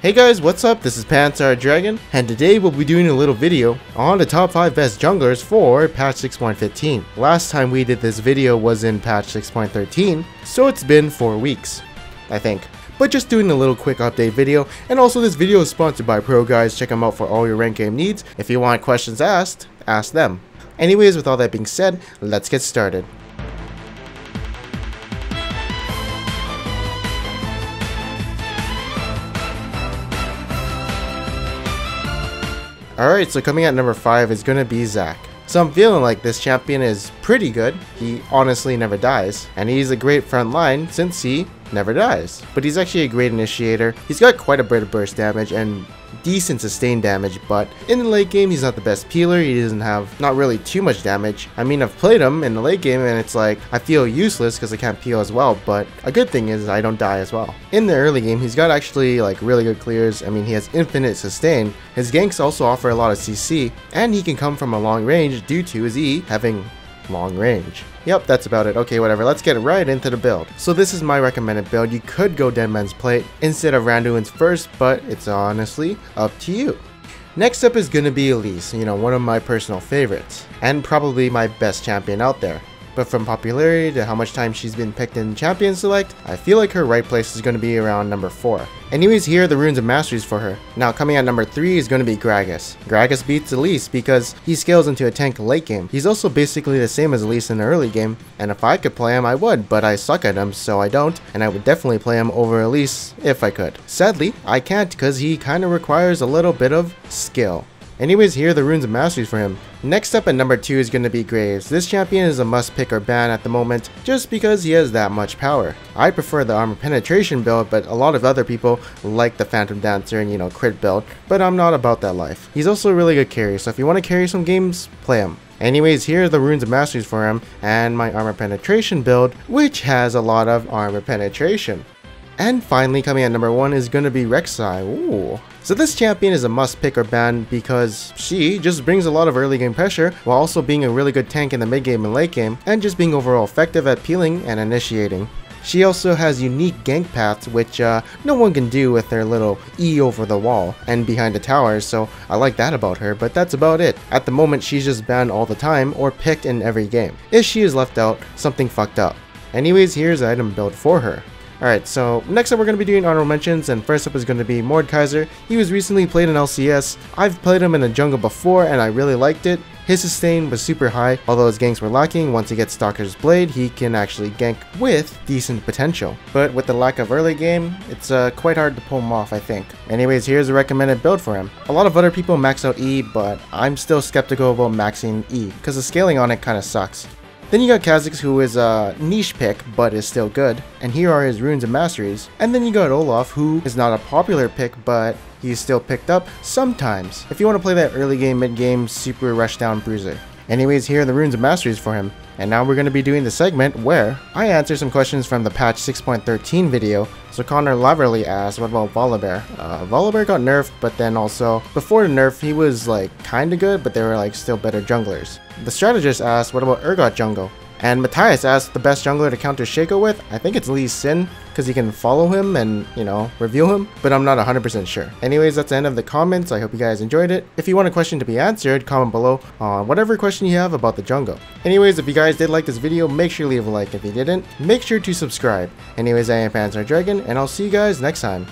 Hey guys, what's up? This is Panzer Dragon, and today we'll be doing a little video on the top 5 best junglers for patch 6.15. Last time we did this video was in patch 6.13, so it's been 4 weeks, I think. But just doing a little quick update video, and also this video is sponsored by Pro Guys. Check them out for all your rank game needs. If you want questions asked, ask them. Anyways, with all that being said, let's get started. Alright, so coming at number 5 is gonna be Zac. So I'm feeling like this champion is pretty good. He honestly never dies, and he's a great front line since he never dies. But he's actually a great initiator. He's got quite a bit of burst damage and decent sustain damage, but in the late game he's not the best peeler. He doesn't have not really too much damage. I mean, I've played him in the late game and it's like I feel useless because I can't peel as well, but a good thing is I don't die as well. In the early game he's got actually like really good clears. I mean, he has infinite sustain. His ganks also offer a lot of CC, and he can come from a long range due to his E having long range. Yep, that's about it. Okay, whatever, let's get right into the build. So this is my recommended build. You could go Deadman's Plate instead of Randuin's first, but it's honestly up to you. Next up is gonna be Elise, one of my personal favorites, and probably my best champion out there. But from popularity to how much time she's been picked in Champion Select, I feel like her right place is going to be around number 4. Anyways, here are the runes of masteries for her. Now coming at number 3 is going to be Gragas. Gragas beats Elise because he scales into a tank late game. He's also basically the same as Elise in the early game, and if I could play him I would, but I suck at him so I don't, and I would definitely play him over Elise if I could. Sadly, I can't because he kind of requires a little bit of skill. Anyways, here are the runes of masteries for him. Next up at number 2 is going to be Graves. This champion is a must pick or ban at the moment just because he has that much power. I prefer the armor penetration build, but a lot of other people like the Phantom Dancer and crit build, but I'm not about that life. He's also a really good carry, so if you want to carry some games, play him. Anyways, here are the runes of masteries for him and my armor penetration build, which has a lot of armor penetration. And finally, coming at number 1 is going to be Rek'Sai. Ooh. So this champion is a must pick or ban because she just brings a lot of early game pressure while also being a really good tank in the mid game and late game, and just being overall effective at peeling and initiating. She also has unique gank paths which no one can do with their little E over the wall and behind the towers, so I like that about her, but that's about it. At the moment she's just banned all the time or picked in every game. If she is left out, something fucked up. Anyways, here's the item build for her. Alright, so next up we're going to be doing honorable mentions, and first up is going to be Mordekaiser. He was recently played in LCS. I've played him in the jungle before and I really liked it. His sustain was super high, although his ganks were lacking. Once he gets Stalker's Blade, he can actually gank with decent potential. But with the lack of early game, it's quite hard to pull him off, I think. Anyways, here's a recommended build for him. A lot of other people max out E, but I'm still skeptical about maxing E, because the scaling on it kind of sucks. Then you got Kha'Zix, who is a niche pick, but is still good, and here are his runes and masteries. And then you got Olaf, who is not a popular pick, but he's still picked up sometimes, if you want to play that early game, mid game, super rushdown bruiser. Anyways, here are the runes and masteries for him. And now we're going to be doing the segment where I answer some questions from the patch 6.13 video. So Connor Laverly asked, what about Volibear? Volibear got nerfed, but then also, before the nerf, he was like kinda good, but they were like still better junglers. The strategist asked, what about Urgot Jungle? And Matthias asked the best jungler to counter Shaco with. I think it's Lee Sin, because you can follow him and, reveal him, but I'm not 100% sure. Anyways, that's the end of the comments. I hope you guys enjoyed it. If you want a question to be answered, comment below on whatever question you have about the jungle. Anyways, if you guys did like this video, make sure to leave a like. If you didn't, make sure to subscribe. Anyways, I am Panzer Dragon, and I'll see you guys next time.